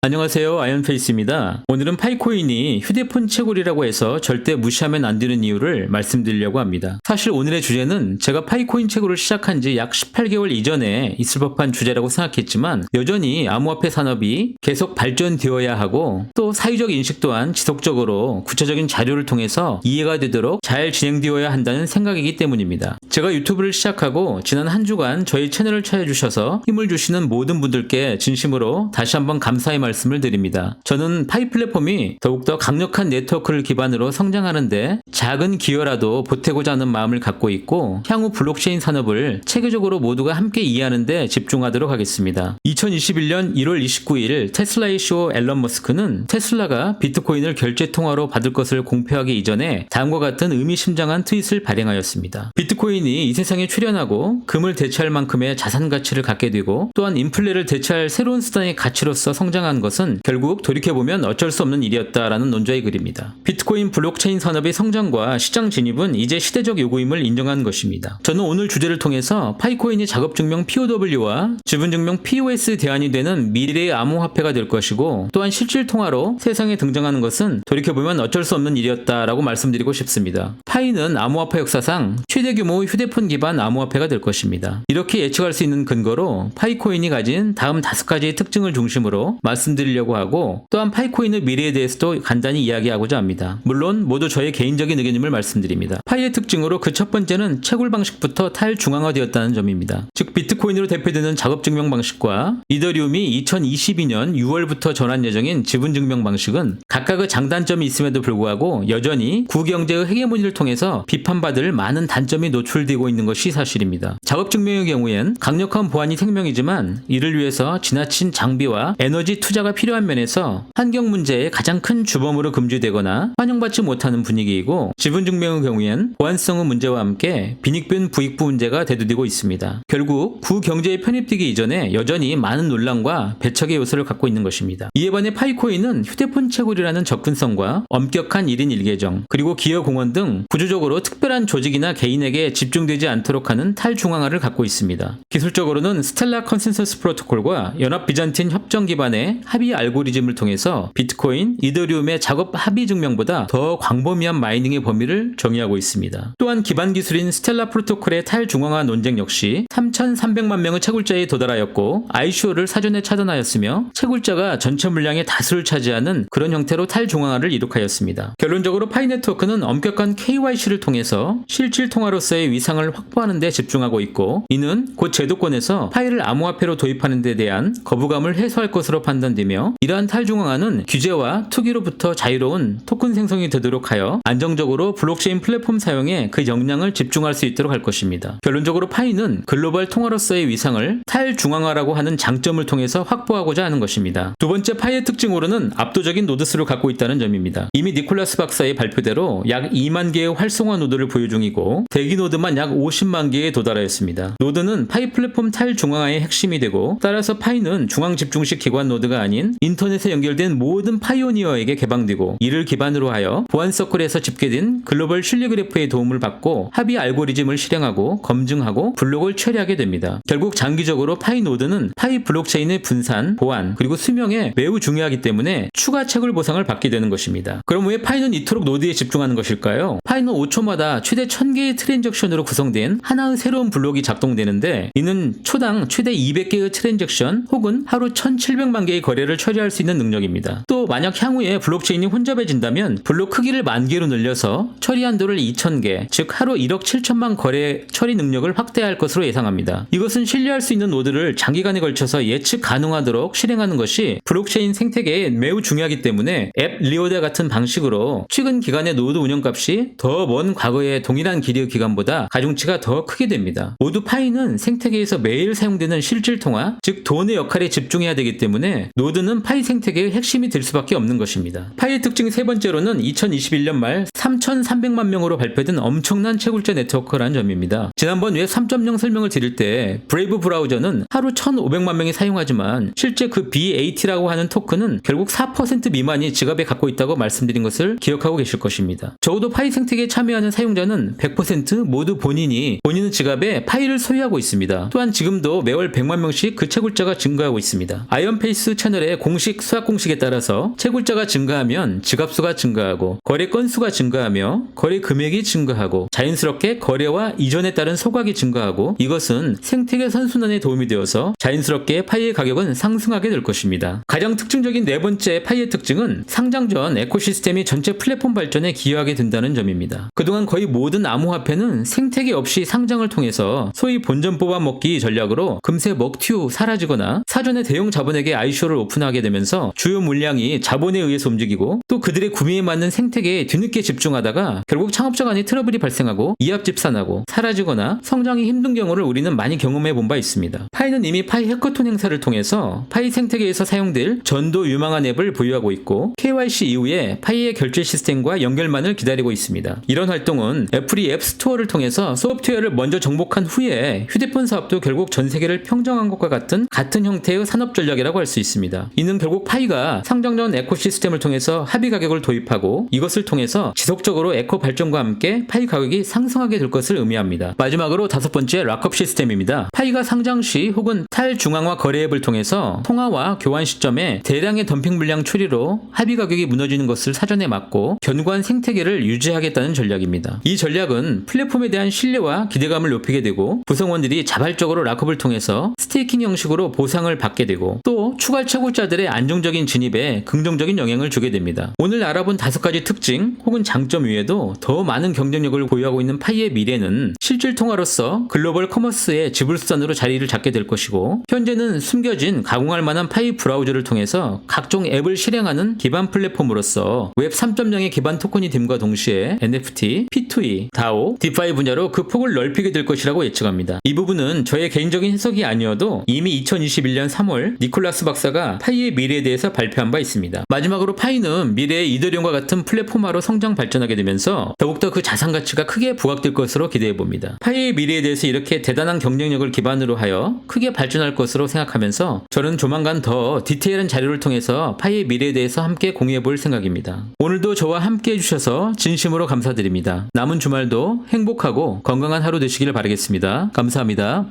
안녕하세요, 아이언페이스입니다. 오늘은 파이코인이 휴대폰 채굴이라고 해서 절대 무시하면 안 되는 이유를 말씀드리려고 합니다. 사실 오늘의 주제는 제가 파이코인 채굴을 시작한 지 약 18개월 이전에 있을 법한 주제라고 생각했지만 여전히 암호화폐 산업이 계속 발전되어야 하고 또 사회적 인식 또한 지속적으로 구체적인 자료를 통해서 이해가 되도록 잘 진행되어야 한다는 생각이기 때문입니다. 제가 유튜브를 시작하고 지난 한 주간 저희 채널을 찾아주셔서 힘을 주시는 모든 분들께 진심으로 다시 한번 감사의 말씀을 드립니다. 저는 파이 플랫폼이 더욱더 강력한 네트워크를 기반으로 성장하는데 작은 기여라도 보태고자 하는 마음을 갖고 있고 향후 블록체인 산업을 체계적으로 모두가 함께 이해하는 데 집중하도록 하겠습니다. 2021년 1월 29일 테슬라의 CEO 앨런 머스크는 테슬라가 비트코인을 결제 통화로 받을 것을 공표하기 이전에 다음과 같은 의미심장한 트윗을 발행하였습니다. 비트코인이 이 세상에 출현하고 금을 대체할 만큼의 자산 가치를 갖게 되고 또한 인플레를 대체할 새로운 수단의 가치로서 성장한 것은 결국 돌이켜보면 어쩔 수 없는 일이었다라는 논조의 글입니다. 비트코인 블록체인 산업의 성장과 시장 진입은 이제 시대적 요구임을 인정한 것입니다. 저는 오늘 주제를 통해서 파이코인이 작업증명 POW와 지분증명 POS 대안이 되는 미래의 암호화폐가 될 것이고 또한 실질통화로 세상에 등장하는 것은 돌이켜보면 어쩔 수 없는 일이었다라고 말씀드리고 싶습니다. 파이는 암호화폐 역사상 최대 규모 휴대폰 기반 암호화폐가 될 것입니다. 이렇게 예측할 수 있는 근거로 파이코인이 가진 다음 5가지의 특징을 중심으로 말씀드리려고 하고 또한 파이코인의 미래에 대해서도 간단히 이야기하고자 합니다. 물론 모두 저의 개인적인 의견임을 말씀드립니다. 파이의 특징으로 그 첫 번째는 채굴 방식부터 탈중앙화되었다는 점입니다. 즉 비트코인으로 대표되는 작업증명 방식과 이더리움이 2022년 6월부터 전환 예정인 지분증명 방식은 각각의 장단점이 있음에도 불구하고 여전히 구경제의 헤게모니를 통해서 비판받을 많은 단점이 노출되고 있는 것이 사실입니다. 작업증명의 경우엔 강력한 보안이 생명이지만 이를 위해서 지나친 장비와 에너지 투자가 필요한 면에서 환경 문제의 가장 큰 주범으로 금지되거나 환영받지 못하는 분위기이고 지분증명의 경우엔 보안성의 문제와 함께 빈익빈 부익부 문제가 대두되고 있습니다. 결국 구경제에 편입되기 이전에 여전히 많은 논란과 배척의 요소를 갖고 있는 것입니다. 이에 반해 파이코인은 휴대폰 채굴이라는 접근성과 엄격한 1인 1계정 그리고 기여 공원 등 구조적으로 특별한 조직이나 개인에게 집중되지 않도록 하는 탈중앙화를 갖고 있습니다. 기술적으로는 스텔라 컨센서스 프로토콜과 연합 비잔틴 협정 기반의 합의 알고리즘을 통해서 비트코인, 이더리움의 작업 합의 증명보다 더 광범위한 마이닝의 범위를 정의하고 있습니다. 또한 기반 기술인 스텔라 프로토콜의 탈중앙화 논쟁 역시 3,300만 명의 채굴자에 도달하였고 ICO를 사전에 차단하였으며 채굴자가 전체 물량의 다수를 차지하는 그런 형태로 탈중앙화를 이룩하였습니다. 결론적으로 파이 네트워크는 엄격한 KYC를 통해서 실질 통화로서의 위상을 확보하는 데 집중하고 있고 이는 곧 제도권에서 파이를 암호화폐로 도입하는 데 대한 거부감을 해소할 것으로 판단되며 이러한 탈중앙화는 규제와 투기로부터 자유로운 토큰 생성이 되도록 하여 안정적으로 블록체인 플랫폼 사용에 그 역량을 집중할 수 있도록 할 것입니다. 결론적으로 파이는 글로벌 통화로서의 위상을 탈중앙화라고 하는 장점을 통해서 확보하고자 하는 것입니다. 두 번째 파이의 특징으로는 압도적인 노드 수를 갖고 있다는 점입니다. 이미 니콜라스 박사의 발표대로 약 2만 개의 활성화 노드를 보유 중이고 대기 노드만 약 50만 개에 도달하였습니다. 노드는 파이 플랫폼 탈중앙화의 핵심이 되고 따라서 파이는 중앙 집중식 기관 노드가 아닌 인터넷에 연결된 모든 파이오니어에게 개방되고 이를 기반으로 하여 보안 서클에서 집계된 글로벌 신뢰 그래프의 도움을 받고 합의 알고리즘을 실행하고 검증하고 블록을 처리하게 됩니다. 결국 장기적으로 파이 노드는 파이 블록체인의 분산, 보안, 그리고 수명에 매우 중요하기 때문에 추가 채굴 보상을 받게 되는 것입니다. 그럼 왜 파이는 이토록 노드에 집중하는 것일까요? 파이는 5초마다 최대 1000개의 트랜잭션으로 구성된 하나의 새로운 블록이 작동되는데 이는 초당 최대 200개의 트랜잭션 혹은 하루 1700만 개의 거래를 처리할 수 있는 능력입니다. 또 만약 향후에 블록체인이 혼잡해진다면 블록 크기를 10,000개로 늘려서 처리 한도를 2000개, 즉 하루 1억 7천만 거래 처리 능력을 확대할 것으로 예상합니다. 이것은 신뢰할 수 있는 노드를 장기간에 걸쳐서 예측 가능하도록 실행하는 것이 블록체인 생태계에 매우 중요하기 때문에 앱 리오다 같은 방식으로 최근 기간의 노드 운영값이 더 먼 과거의 동일한 길이의 기간보다 가중치가 더 크게 됩니다. 모두 파이는 생태계에서 매일 사용되는 실질 통화, 즉 돈의 역할에 집중해야 되기 때문에 노드는 파이 생태계의 핵심이 될 수밖에 없는 것입니다. 파이의 특징 세 번째로는 2021년 말 3,300만 명으로 발표된 엄청난 채굴자 네트워크라는 점입니다. 지난번 웹 3.0 설명을 드릴 때 브레이브 브라우저는 하루 1,500만 명이 사용하지만 실제 그 BAT라고 하는 토큰은 결국 4% 미만이 지갑에 갖고 있다고 말씀드린 것을 기억하고 계실 것입니다. 적어도 파이 생태계에 참여하는 사용자는 100% 모두 본인의 지갑에 파이를 소유하고 있습니다. 또한 지금도 매월 100만 명씩 그 채굴자가 증가하고 있습니다. 아이언페이스 채널 채널의 공식 수학 공식에 따라서 채굴자가 증가하면 지갑수가 증가하고 거래 건수가 증가하며 거래 금액이 증가하고 자연스럽게 거래와 이전에 따른 소각이 증가하고 이것은 생태계 선순환에 도움이 되어서 자연스럽게 파이의 가격은 상승하게 될 것입니다. 가장 특징적인 네 번째 파이의 특징은 상장 전 에코시스템이 전체 플랫폼 발전에 기여하게 된다는 점입니다. 그동안 거의 모든 암호화폐는 생태계 없이 상장을 통해서 소위 본전 뽑아먹기 전략으로 금세 먹튀 후 사라지거나 사전에 대형 자본에게 ICO를 오픈하게 되면서 주요 물량이 자본에 의해서 움직이고 또 그들의 구매에 맞는 생태계에 뒤늦게 집중하다가 결국 창업자 간의 트러블이 발생하고 이합집산하고 사라지거나 성장이 힘든 경우를 우리는 많이 경험해 본 바 있습니다. 파이는 이미 파이 해커톤 행사를 통해서 파이 생태계에서 사용될 전도 유망한 앱을 보유하고 있고 KYC 이후에 파이의 결제 시스템과 연결만을 기다리고 있습니다. 이런 활동은 애플이 앱 스토어를 통해서 소프트웨어를 먼저 정복한 후에 휴대폰 사업도 결국 전 세계를 평정한 것과 같은 형태의 산업 전략이라고 할 수 있습니다. 이는 결국 파이가 상장 전 에코시스템을 통해서 합의 가격을 도입하고 이것을 통해서 지속적으로 에코 발전과 함께 파이 가격이 상승하게 될 것을 의미합니다. 마지막으로 다섯 번째 락업 시스템입니다. 파이가 상장 시 혹은 탈중앙화 거래 앱을 통해서 통화와 교환 시점에 대량의 덤핑 물량 처리로 합의 가격이 무너지는 것을 사전에 막고 견고한 생태계를 유지하겠다는 전략입니다. 이 전략은 플랫폼에 대한 신뢰와 기대감을 높이게 되고 구성원들이 자발적으로 락업을 통해서 스테이킹 형식으로 보상을 받게 되고 또 추가 채굴자들의 안정적인 진입에 긍정적인 영향을 주게 됩니다. 오늘 알아본 5가지 특징 혹은 장점 외에도 더 많은 경쟁력을 보유하고 있는 파이의 미래는 실질 통화로서 글로벌 커머스의 지불수단으로 자리를 잡게 될 것이고 현재는 숨겨진 가공할 만한 파이 브라우저를 통해서 각종 앱을 실행하는 기반 플랫폼으로서 웹 3.0의 기반 토큰이 됨과 동시에 NFT, P2E, DAO, DeFi 분야로 그 폭을 넓히게 될 것이라고 예측합니다. 이 부분은 저의 개인적인 해석이 아니어도 이미 2021년 3월 니콜라스 박사가 파이의 미래에 대해서 발표한 바 있습니다. 마지막으로 파이는 미래의 이더리움과 같은 플랫폼화로 성장 발전하게 되면서 더욱더 그 자산 가치가 크게 부각될 것으로 기대해 봅니다. 파이의 미래에 대해서 이렇게 대단한 경쟁력을 기반으로 하여 크게 발전할 것으로 생각하면서 저는 조만간 더 디테일한 자료를 통해서 파이의 미래에 대해서 함께 공유해 볼 생각입니다. 오늘도 저와 함께 해주셔서 진심으로 감사드립니다. 남은 주말도 행복하고 건강한 하루 되시길 바라겠습니다. 감사합니다.